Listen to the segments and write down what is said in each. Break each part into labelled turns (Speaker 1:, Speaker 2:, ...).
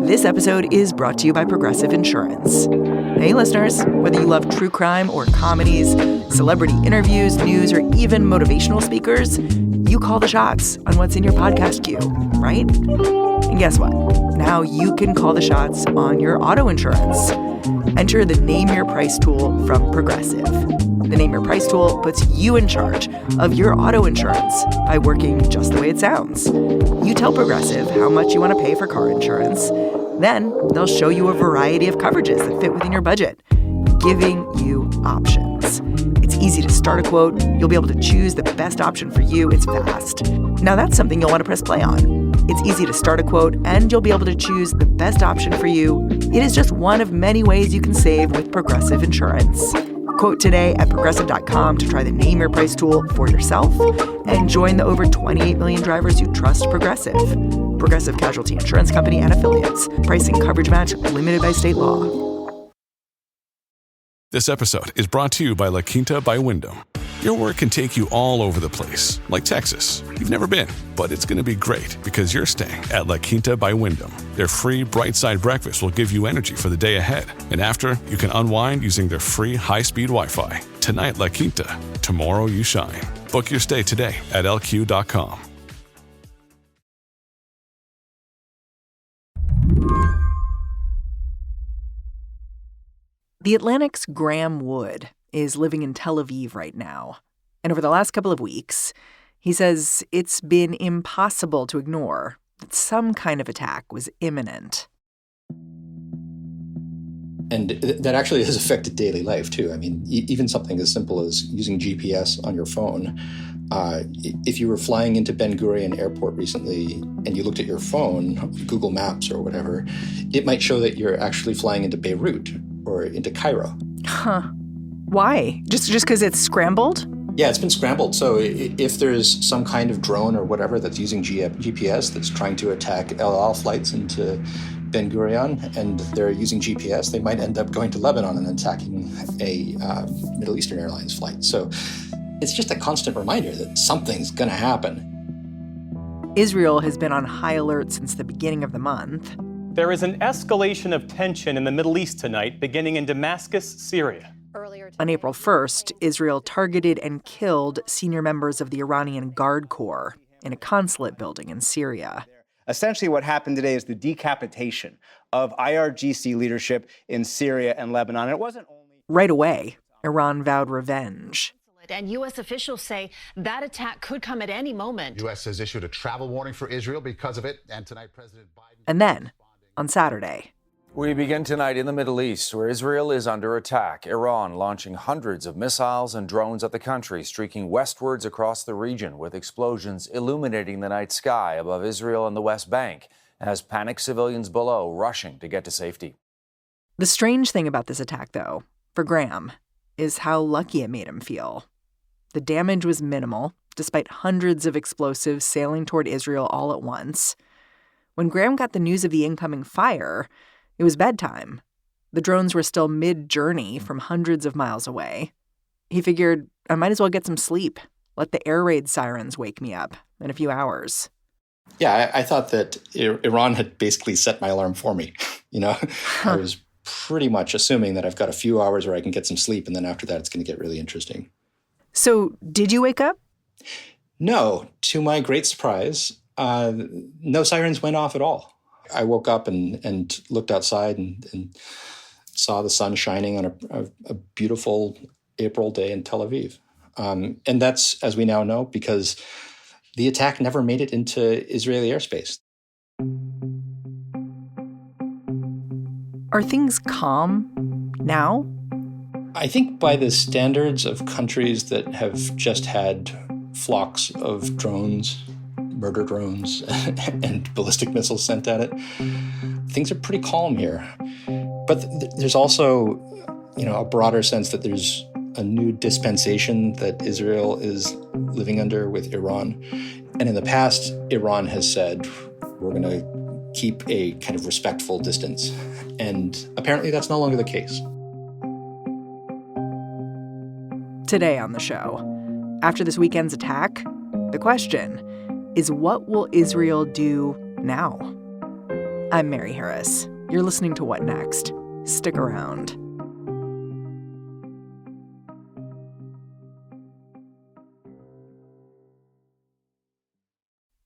Speaker 1: This episode is brought to you by Progressive Insurance. Hey, listeners, whether you love true crime or comedies, celebrity interviews, news, or even motivational speakers, you call the shots on what's in your podcast queue, right? And guess what? Now you can call the shots on your auto insurance. Enter the Name Your Price tool from Progressive. The Name Your Price tool puts you in charge of your auto insurance by working just the way it sounds. You tell Progressive how much you want to pay for car insurance. Then they'll show you a variety of coverages that fit within your budget, giving you options. It's easy to start a quote. You'll be able to choose the best option for you. It's fast. Now that's something you'll want to press play on. It's easy to start a quote, and you'll be able to choose the best option for you. It is just one of many ways you can save with Progressive Insurance. Quote today at Progressive.com to try the Name Your Price tool for yourself and join the over 28 million drivers who trust Progressive. Progressive Casualty Insurance Company and Affiliates. Price and coverage match limited by state law.
Speaker 2: This episode is brought to you by La Quinta by Wyndham. Your work can take you all over the place, like Texas. You've never been, but it's going to be great because you're staying at La Quinta by Wyndham. Their free Bright Side breakfast will give you energy for the day ahead. And after, you can unwind using their free high-speed Wi-Fi. Tonight, La Quinta. Tomorrow, you shine. Book your stay today at lq.com.
Speaker 1: The Atlantic's Graeme Wood is living in Tel Aviv right now. And over the last couple of weeks, he says it's been impossible to ignore that some kind of attack was imminent.
Speaker 3: And that actually has affected daily life, too. I mean, even something as simple as using GPS on your phone. If you were flying into Ben Gurion Airport recently and you looked at your phone, Google Maps or whatever, it might show that you're actually flying into Beirut or into Cairo.
Speaker 1: Huh. Why? Just because it's scrambled?
Speaker 3: Yeah, it's been scrambled. So if there's some kind of drone or whatever that's using GPS that's trying to attack El Al flights into Ben Gurion and they're using GPS, they might end up going to Lebanon and attacking a Middle Eastern Airlines flight. So it's just a constant reminder that something's going to happen.
Speaker 1: Israel has been on high alert since the beginning of the month.
Speaker 4: There is an escalation of tension in the Middle East tonight, beginning in Damascus, Syria.
Speaker 1: On April 1st, Israel targeted and killed senior members of the Iranian Guard Corps in a consulate building in Syria.
Speaker 5: Essentially, what happened today is the decapitation of IRGC leadership in Syria and Lebanon. It wasn't only...
Speaker 1: Right away, Iran vowed revenge.
Speaker 6: And U.S. officials say that attack could come at any moment.
Speaker 7: U.S. has issued a travel warning for Israel because of it. And tonight, President Biden...
Speaker 1: And then, on Saturday...
Speaker 8: We begin tonight in the Middle East, where Israel is under attack. Iran launching hundreds of missiles and drones at the country, streaking westwards across the region, with explosions illuminating the night sky above Israel and the West Bank, as panicked civilians below rushing to get to safety.
Speaker 1: The strange thing about this attack, though, for Graeme, is how lucky it made him feel. The damage was minimal, despite hundreds of explosives sailing toward Israel all at once. When Graeme got the news of the incoming fire, it was bedtime. The drones were still mid-journey from hundreds of miles away. He figured, I might as well get some sleep. Let the air raid sirens wake me up in a few hours.
Speaker 3: Yeah, I thought that Iran had basically set my alarm for me. I was pretty much assuming that I've got a few hours where I can get some sleep, and then after that, it's going to get really interesting.
Speaker 1: So did you wake up?
Speaker 3: No, to my great surprise, no sirens went off at all. I woke up and looked outside and saw the sun shining on a beautiful April day in Tel Aviv. And that's, as we now know, because the attack never made it into Israeli airspace.
Speaker 1: Are things calm now?
Speaker 3: I think by the standards of countries that have just had flocks of drones, murder drones, and ballistic missiles sent at it, things are pretty calm here. But there's also, a broader sense that there's a new dispensation that Israel is living under with Iran. And in the past, Iran has said, we're going to keep a kind of respectful distance. And apparently that's no longer the case.
Speaker 1: Today on the show, after this weekend's attack, the question is, what will Israel do now? I'm Mary Harris. You're listening to What Next? Stick around.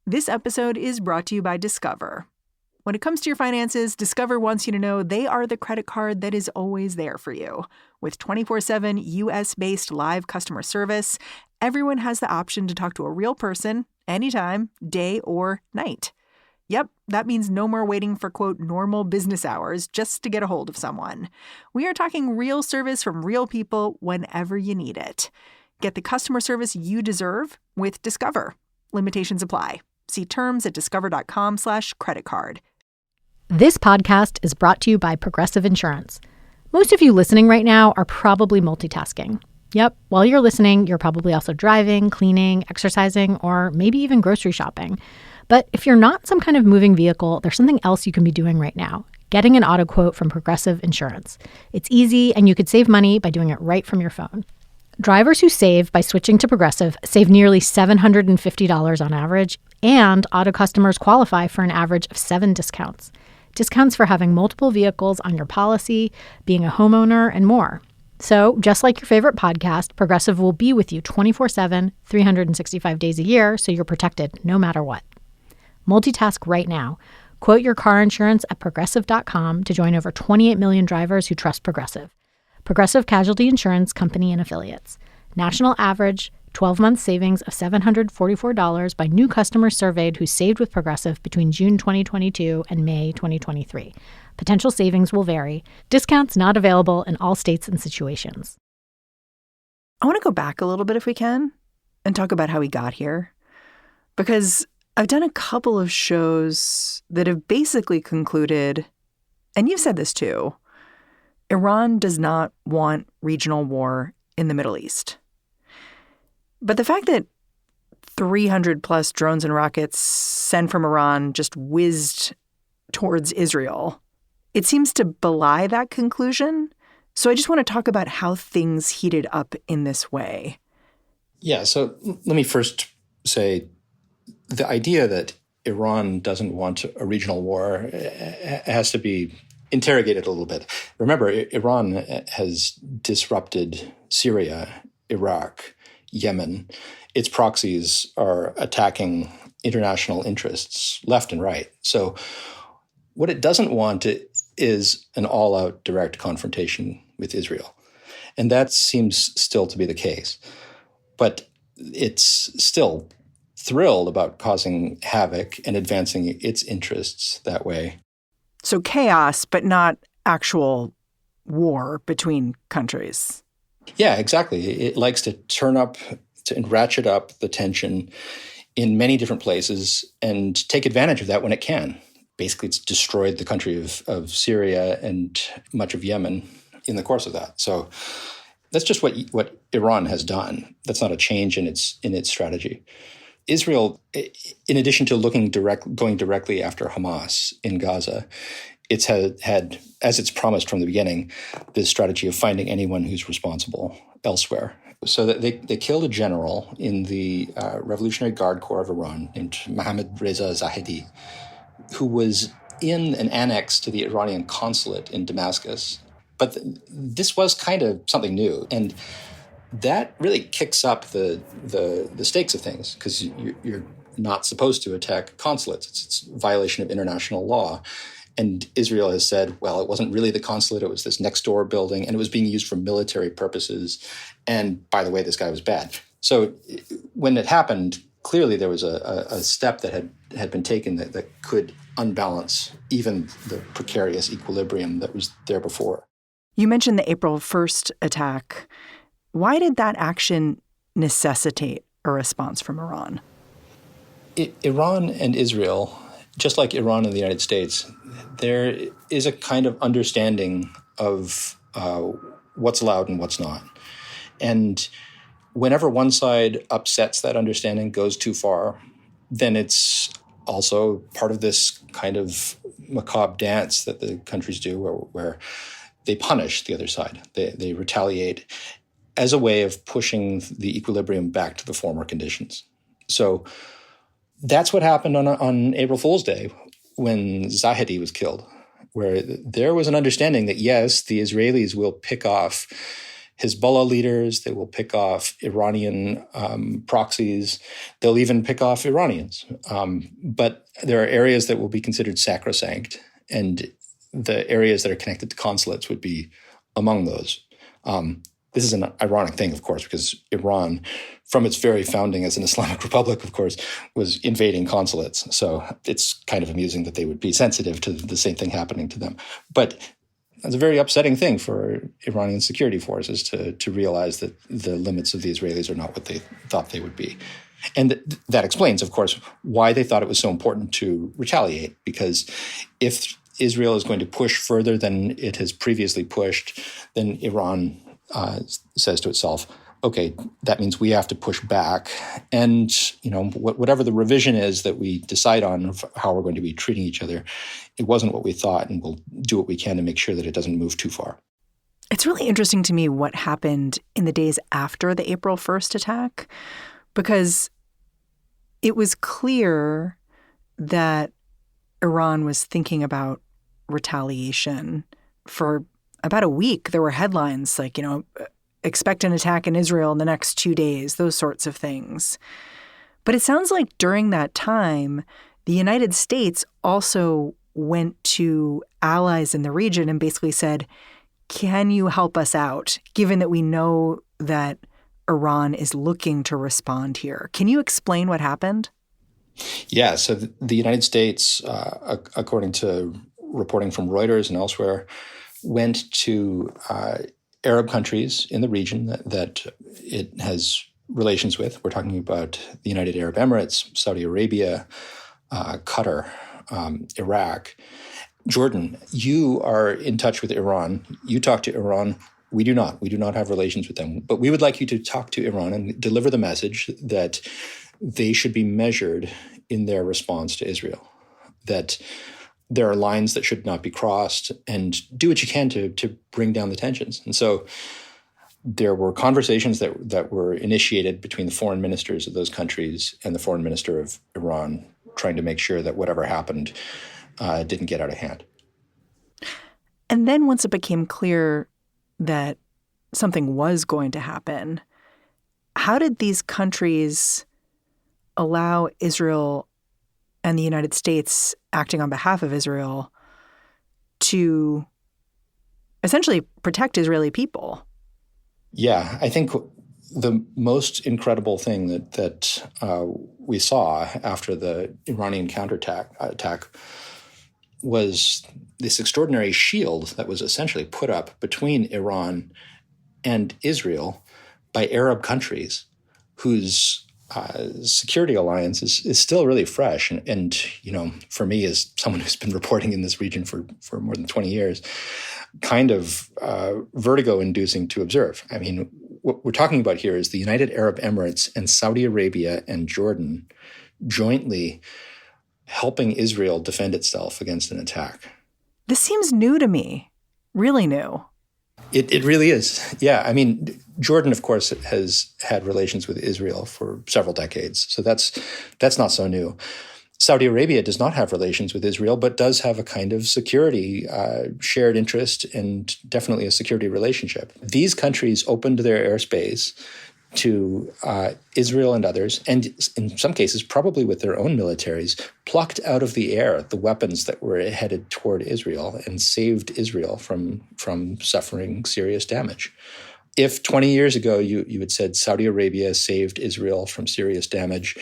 Speaker 1: This episode is brought to you by Discover. When it comes to your finances, Discover wants you to know they are the credit card that is always there for you. With 24/7 U.S.-based live customer service, everyone has the option to talk to a real person anytime, day or night. Yep, that means no more waiting for, quote, normal business hours just to get a hold of someone. We are talking real service from real people whenever you need it. Get the customer service you deserve with Discover. Limitations apply. See terms at discover.com/creditcard.
Speaker 9: This podcast is brought to you by Progressive Insurance. Most of you listening right now are probably multitasking. Yep, while you're listening, you're probably also driving, cleaning, exercising, or maybe even grocery shopping. But if you're not some kind of moving vehicle, there's something else you can be doing right now. Getting an auto quote from Progressive Insurance. It's easy, and you could save money by doing it right from your phone. Drivers who save by switching to Progressive save nearly $750 on average, and auto customers qualify for an average of 7 discounts. Discounts for having multiple vehicles on your policy, being a homeowner, and more. So, just like your favorite podcast, Progressive will be with you 24/7, 365 days a year, so you're protected no matter what. Multitask right now. Quote your car insurance at Progressive.com to join over 28 million drivers who trust Progressive. Progressive Casualty Insurance Company and Affiliates. National average 12-month savings of $744 by new customers surveyed who saved with Progressive between June 2022 and May 2023. Potential savings will vary. Discounts not available in all states and situations.
Speaker 1: I want to go back a little bit if we can and talk about how we got here. Because I've done a couple of shows that have basically concluded, and you've said this too, Iran does not want regional war in the Middle East. But the fact that 300 plus drones and rockets sent from Iran just whizzed towards Israel, it seems to belie that conclusion. So I just want to talk about how things heated up in this way.
Speaker 3: Yeah, so let me first say the idea that Iran doesn't want a regional war has to be interrogated a little bit. Remember, Iran has disrupted Syria, Iraq, Yemen. Its proxies are attacking international interests left and right. So what it doesn't want is an all-out direct confrontation with Israel. And that seems still to be the case. But it's still thrilled about causing havoc and advancing its interests that way.
Speaker 1: So chaos, but not actual war between countries.
Speaker 3: Yeah, exactly. It likes to turn up and ratchet up the tension in many different places and take advantage of that when it can. Basically, it's destroyed the country of Syria and much of Yemen in the course of that. So that's just what Iran has done. That's not a change in its strategy. Israel, in addition to going directly after Hamas in Gaza, it's had, as it's promised from the beginning, this strategy of finding anyone who's responsible elsewhere. So that they killed a general in the Revolutionary Guard Corps of Iran named Mohammad Reza Zahedi, who was in an annex to the Iranian consulate in Damascus. But this was kind of something new. And that really kicks up the stakes of things, because you're not supposed to attack consulates. It's a violation of international law. And Israel has said, well, it wasn't really the consulate. It was this next door building, and it was being used for military purposes. And by the way, this guy was bad. So when it happened, clearly there was a step that had been taken that could unbalance even the precarious equilibrium that was there before.
Speaker 1: You mentioned the April 1st attack. Why did that action necessitate a response from Iran?
Speaker 3: Iran and Israel, just like Iran and the United States, there is a kind of understanding of what's allowed and what's not. And whenever one side upsets that understanding, goes too far, then it's also part of this kind of macabre dance that the countries do where they punish the other side. They retaliate as a way of pushing the equilibrium back to the former conditions. So that's what happened on April Fool's Day, when Zahedi was killed, where there was an understanding that, yes, the Israelis will pick off Hezbollah leaders, they will pick off Iranian proxies, they'll even pick off Iranians. But there are areas that will be considered sacrosanct, and the areas that are connected to consulates would be among those. This is an ironic thing, of course, because Iran, from its very founding as an Islamic republic, of course, was invading consulates. So it's kind of amusing that they would be sensitive to the same thing happening to them. But it's a very upsetting thing for Iranian security forces to realize that the limits of the Israelis are not what they thought they would be. And that explains, of course, why they thought it was so important to retaliate, because if Israel is going to push further than it has previously pushed, then Iran says to itself, okay, that means we have to push back. And, whatever the revision is that we decide on of how we're going to be treating each other, it wasn't what we thought, and we'll do what we can to make sure that it doesn't move too far.
Speaker 1: It's really interesting to me what happened in the days after the April 1st attack, because it was clear that Iran was thinking about retaliation for about a week. There were headlines like, expect an attack in Israel in the next 2 days, those sorts of things. But it sounds like during that time, the United States also went to allies in the region and basically said, can you help us out, given that we know that Iran is looking to respond here? Can you explain what happened?
Speaker 3: Yeah, so the United States, according to reporting from Reuters and elsewhere, went to Arab countries in the region that it has relations with. We're talking about the United Arab Emirates, Saudi Arabia, Qatar, Iraq, Jordan. You are in touch with Iran. You talk to Iran. We do not. We do not have relations with them. But we would like you to talk to Iran and deliver the message that they should be measured in their response to Israel, that there are lines that should not be crossed, and do what you can to bring down the tensions. And so there were conversations that were initiated between the foreign ministers of those countries and the foreign minister of Iran, trying to make sure that whatever happened didn't get out of hand.
Speaker 1: And then once it became clear that something was going to happen, how did these countries allow Israel and the United States, acting on behalf of Israel, to essentially protect Israeli people?
Speaker 3: Yeah, I think the most incredible thing that we saw after the Iranian counterattack was this extraordinary shield that was essentially put up between Iran and Israel by Arab countries whose security alliance is still really fresh. And, for me, as someone who's been reporting in this region for more than 20 years, kind of vertigo-inducing to observe. I mean, what we're talking about here is the United Arab Emirates and Saudi Arabia and Jordan jointly helping Israel defend itself against an attack.
Speaker 1: This seems new to me, really new.
Speaker 3: It really is. Yeah. I mean, Jordan, of course, has had relations with Israel for several decades. So that's not so new. Saudi Arabia does not have relations with Israel, but does have a kind of security shared interest and definitely a security relationship. These countries opened their airspace to Israel and others, and in some cases, probably with their own militaries, plucked out of the air the weapons that were headed toward Israel and saved Israel from suffering serious damage. If 20 years ago you had said Saudi Arabia saved Israel from serious damage,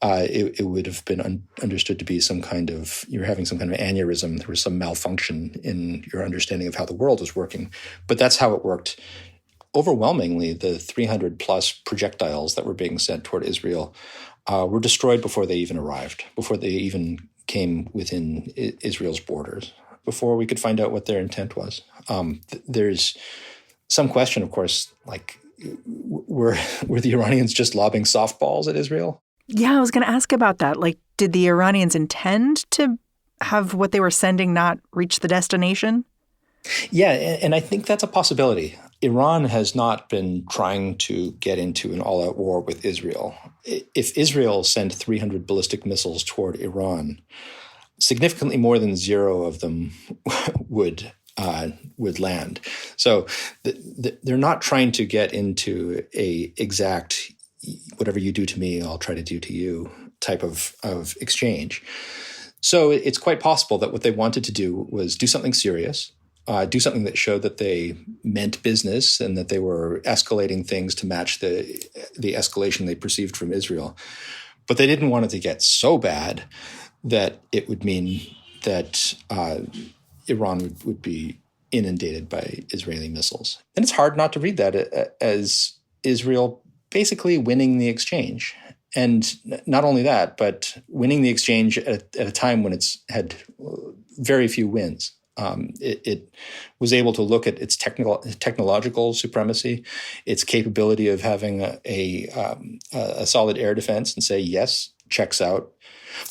Speaker 3: it would have been understood to be you're having some kind of aneurysm. There was some malfunction in your understanding of how the world was working. But that's how it worked. Overwhelmingly, the 300-plus projectiles that were being sent toward Israel were destroyed before they even arrived, before they even came within Israel's borders, before we could find out what their intent was. There's some question, of course, like, were the Iranians just lobbing softballs at Israel?
Speaker 1: Yeah, I was going to ask about that. Like, did the Iranians intend to have what they were sending not reach the destination?
Speaker 3: Yeah, and I think that's a possibility. Iran has not been trying to get into an all-out war with Israel. If Israel sent 300 ballistic missiles toward Iran, significantly more than 0 of them would land. So they're not trying to get into a exact whatever you do to me, I'll try to do to you type of exchange. So it's quite possible that what they wanted to do was do something serious, do something that showed that they meant business and that they were escalating things to match the escalation they perceived from Israel. But they didn't want it to get so bad that it would mean that Iran would be inundated by Israeli missiles. And it's hard not to read that as Israel basically winning the exchange. And not only that, but winning the exchange at a time when it's had very few wins. It was able to look at its technological supremacy, its capability of having a solid air defense and say, yes, checks out.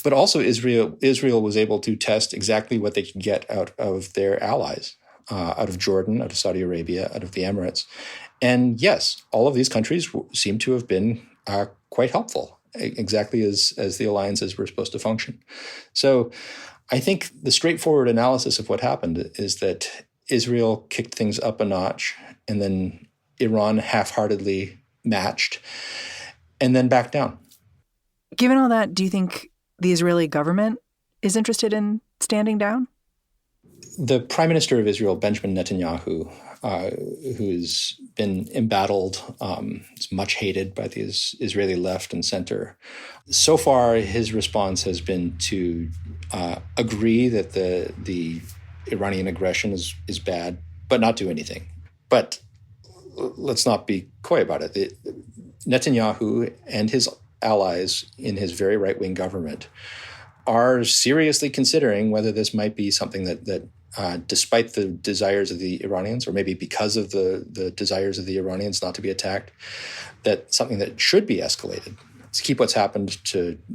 Speaker 3: But also Israel was able to test exactly what they could get out of their allies, out of Jordan, out of Saudi Arabia, out of the Emirates. And yes, all of these countries seem to have been quite helpful, exactly as the alliances were supposed to function. So I think the straightforward analysis of what happened is that Israel kicked things up a notch, and then Iran half-heartedly matched, and then backed down.
Speaker 1: Given all that, do you think the Israeli government is interested in standing down?
Speaker 3: The Prime Minister of Israel, Benjamin Netanyahu, who's been embattled, is much hated by the Israeli left and center. So far, his response has been to agree that the Iranian aggression is bad, but not do anything. But let's not be coy about it. Netanyahu and his allies in his very right-wing government are seriously considering whether this might be something that despite the desires of the Iranians, or maybe because of the desires of the Iranians not to be attacked, that something that should be escalated to keep what's happened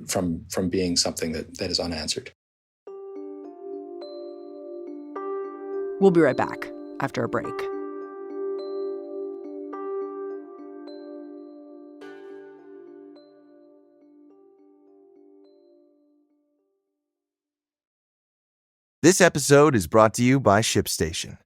Speaker 3: from being something that is unanswered.
Speaker 1: We'll be right back after a break.
Speaker 10: This episode is brought to you by ShipStation.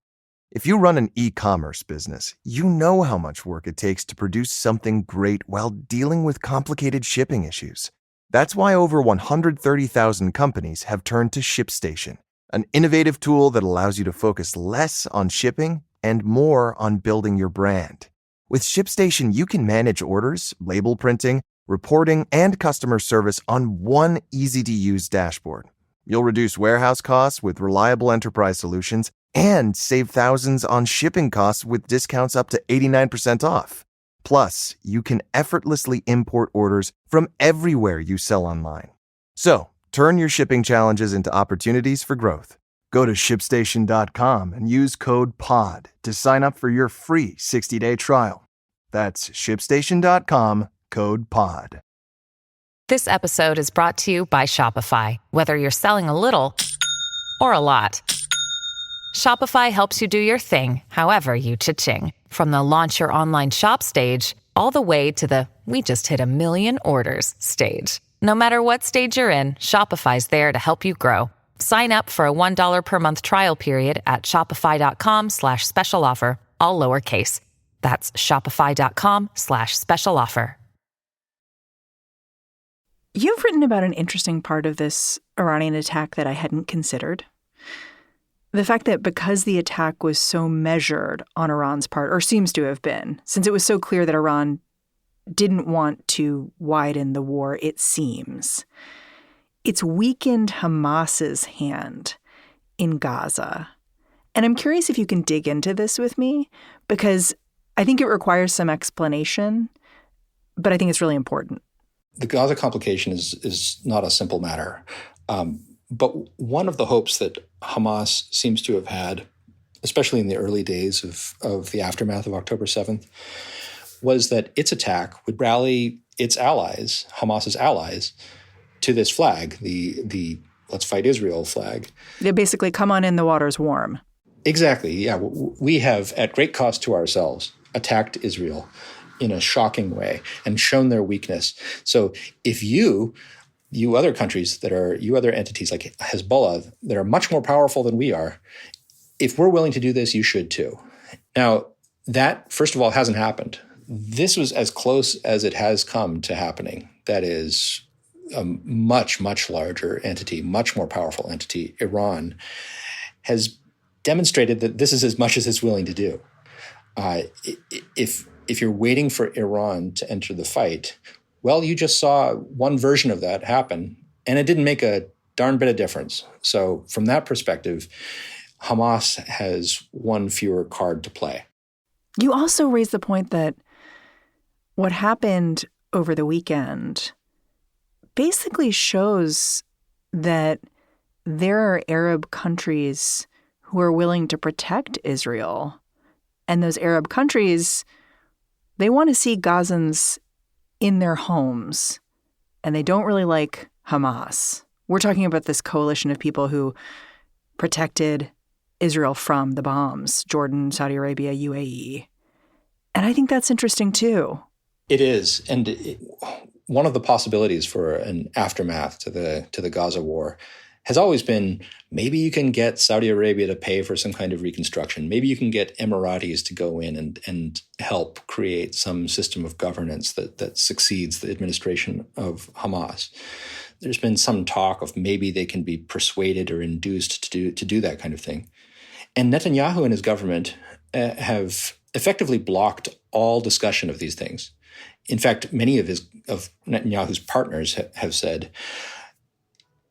Speaker 10: If you run an e-commerce business, you know how much work it takes to produce something great while dealing with complicated shipping issues. That's why over 130,000 companies have turned to ShipStation, an innovative tool that allows you to focus less on shipping and more on building your brand. With ShipStation, you can manage orders, label printing, reporting, and customer service on one easy-to-use dashboard. You'll reduce warehouse costs with reliable enterprise solutions and save thousands on shipping costs with discounts up to 89% off. Plus, you can effortlessly import orders from everywhere you sell online. So, turn your shipping challenges into opportunities for growth. Go to ShipStation.com and use code POD to sign up for your free 60-day trial. That's ShipStation.com, code POD.
Speaker 11: This episode is brought to you by Shopify. Whether you're selling a little or a lot, Shopify helps you do your thing, however you cha-ching. From the launch your online shop stage, all the way to the we just hit 1 million orders stage. No matter what stage you're in, Shopify's there to help you grow. Sign up for a $1 per month trial period at shopify.com/special offer, all lowercase. That's shopify.com/special offer.
Speaker 1: You've written about an interesting part of this Iranian attack that I hadn't considered. The fact that because the attack was so measured on Iran's part, or seems to have been, since it was so clear that Iran didn't want to widen the war, it seems, it's weakened Hamas's hand in Gaza. And I'm curious if you can dig into this with me, because I think it requires some explanation, but I think it's really important.
Speaker 3: The Gaza complication is not a simple matter. But one of the hopes that Hamas seems to have had, especially in the early days of the aftermath of October 7th, was that its attack would rally its allies, Hamas's allies, to this flag, the Let's Fight Israel flag.
Speaker 1: They basically come on in, the water's warm.
Speaker 3: Exactly, yeah. We have, at great cost to ourselves, attacked Israel in a shocking way and shown their weakness. So if you you other countries you other entities like Hezbollah that are much more powerful than we are, if we're willing to do this, you should too. Now, that, first of all, hasn't happened. This was as close as it has come to happening. That is a much, much larger entity, much more powerful entity, Iran, has demonstrated that this is as much as it's willing to do. If you're waiting for Iran to enter the fight, well, you just saw one version of that happen, and it didn't make a darn bit of difference. So from that perspective, Hamas has one fewer card to play.
Speaker 1: You also raised the point that what happened over the weekend basically shows that there are Arab countries who are willing to protect Israel. And those Arab countries, they want to see Gazans in their homes, and they don't really like Hamas. We're talking about this coalition of people who protected Israel from the bombs, Jordan, Saudi Arabia, UAE. And I think that's interesting, too.
Speaker 3: It is. And one of the possibilities for an aftermath to the Gaza war has always been, maybe you can get Saudi Arabia to pay for some kind of reconstruction. Maybe you can get Emiratis to go in and help create some system of governance that succeeds the administration of Hamas. There's been some talk of maybe they can be persuaded or induced to do that kind of thing. And Netanyahu and his government have effectively blocked all discussion of these things. In fact, many of Netanyahu's partners have said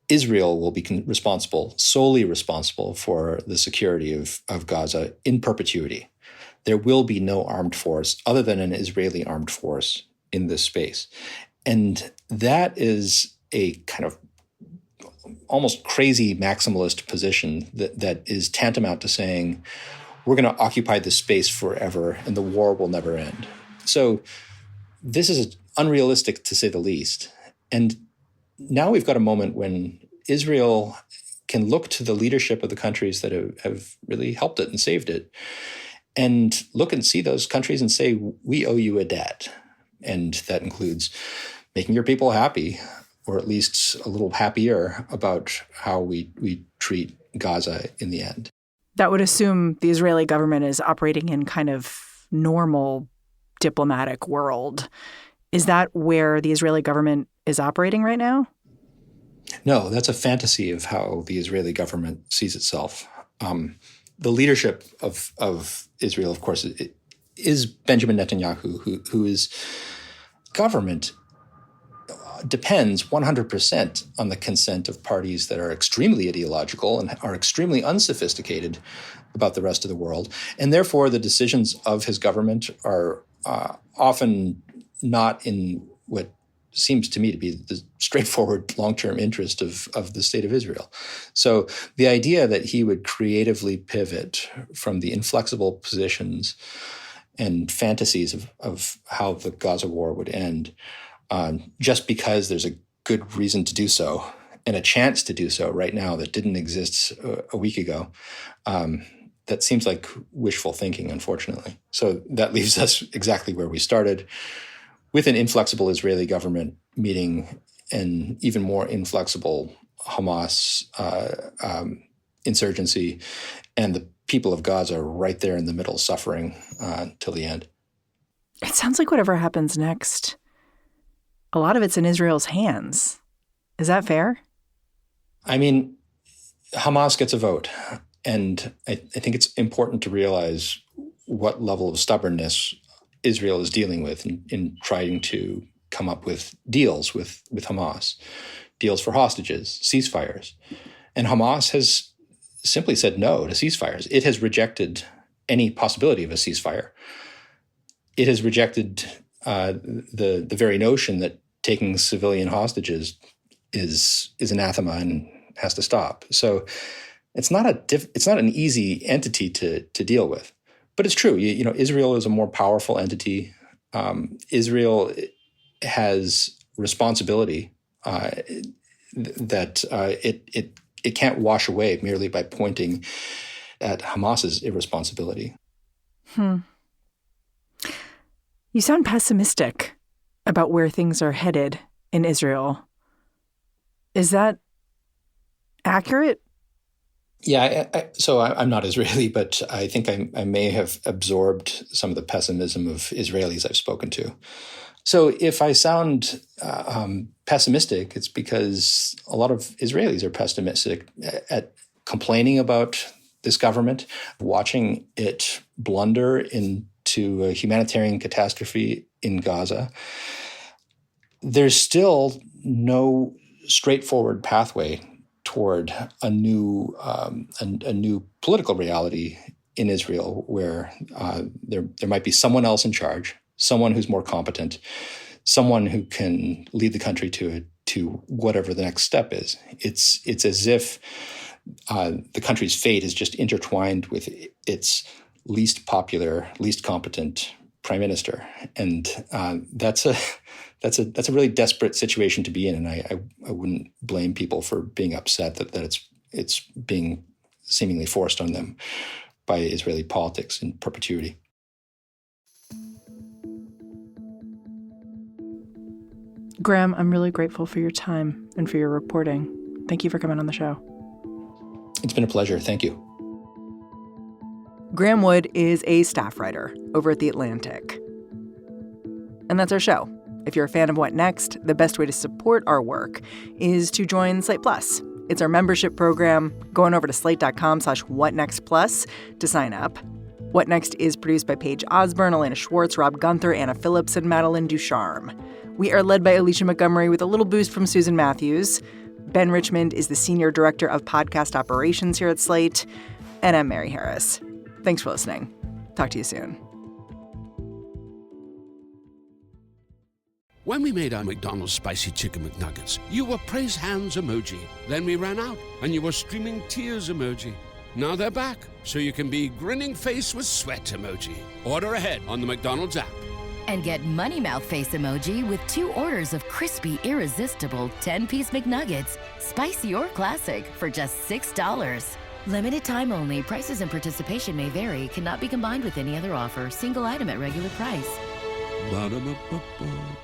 Speaker 3: Israel will be solely responsible for the security of Gaza in perpetuity. There will be no armed force other than an Israeli armed force in this space. And that is a kind of almost crazy maximalist position that is tantamount to saying, we're going to occupy this space forever and the war will never end. So this is unrealistic, to say the least. And now we've got a moment when Israel can look to the leadership of the countries that have really helped it and saved it, and look and see those countries and say, we owe you a debt. And that includes making your people happy, or at least a little happier about how we treat Gaza in the end.
Speaker 1: That would assume the Israeli government is operating in kind of normal diplomatic world. Is that where the Israeli government is operating right now?
Speaker 3: No, that's a fantasy of how the Israeli government sees itself. The leadership of Israel, of course, is Benjamin Netanyahu, whose government depends 100% on the consent of parties that are extremely ideological and are extremely unsophisticated about the rest of the world. And therefore, the decisions of his government are often not in what seems to me to be the straightforward long-term interest of the state of Israel. So the idea that he would creatively pivot from the inflexible positions and fantasies of how the Gaza war would end, just because there's a good reason to do so and a chance to do so right now that didn't exist a week ago, that seems like wishful thinking, unfortunately. So that leaves us exactly where we started, with an inflexible Israeli government meeting an even more inflexible Hamas insurgency, and the people of Gaza right there in the middle suffering till the end.
Speaker 1: It sounds like whatever happens next, a lot of it's in Israel's hands. Is that fair?
Speaker 3: I mean, Hamas gets a vote. And I think it's important to realize what level of stubbornness Israel is dealing with in trying to come up with deals with Hamas, deals for hostages, ceasefires. And Hamas has simply said no to ceasefires. It has rejected any possibility of a ceasefire. It has rejected the very notion that taking civilian hostages is anathema and has to stop. So it's not an easy entity to deal with. But it's true. You know, Israel is a more powerful entity. Israel has responsibility that it can't wash away merely by pointing at Hamas's irresponsibility.
Speaker 1: You sound pessimistic about where things are headed in Israel. Is that accurate?
Speaker 3: Yeah, so I'm not Israeli, but I think I may have absorbed some of the pessimism of Israelis I've spoken to. So if I sound pessimistic, it's because a lot of Israelis are pessimistic at complaining about this government, watching it blunder into a humanitarian catastrophe in Gaza. There's still no straightforward pathway toward a new political reality in Israel, where there might be someone else in charge, someone who's more competent, someone who can lead the country to whatever the next step is. It's as if the country's fate is just intertwined with its least popular, least competent prime minister, and that's a really desperate situation to be in. And I wouldn't blame people for being upset that it's being seemingly forced on them by Israeli politics in perpetuity.
Speaker 1: Graeme, I'm really grateful for your time and for your reporting. Thank you for coming on the show.
Speaker 3: It's been a pleasure. Thank you.
Speaker 1: Graeme Wood is a staff writer over at The Atlantic. And that's our show. If you're a fan of What Next, the best way to support our work is to join Slate Plus. It's our membership program. Go on over to slate.com/whatnextplus to sign up. What Next is produced by Paige Osborne, Elena Schwartz, Rob Gunther, Anna Phillips, and Madeline Ducharme. We are led by Alicia Montgomery with a little boost from Susan Matthews. Ben Richmond is the Senior Director of Podcast Operations here at Slate. And I'm Mary Harris. Thanks for listening. Talk to you soon.
Speaker 12: When we made our McDonald's Spicy Chicken McNuggets, you were praise hands emoji. Then we ran out, and you were streaming tears emoji. Now they're back, so you can be grinning face with sweat emoji. Order ahead on the McDonald's app.
Speaker 13: And get Money Mouth Face emoji with 2 orders of crispy, irresistible 10-piece McNuggets, spicy or classic, for just $6. Limited time only. Prices and participation may vary. Cannot be combined with any other offer. Single item at regular price.
Speaker 12: Ba-da-ba-ba-ba.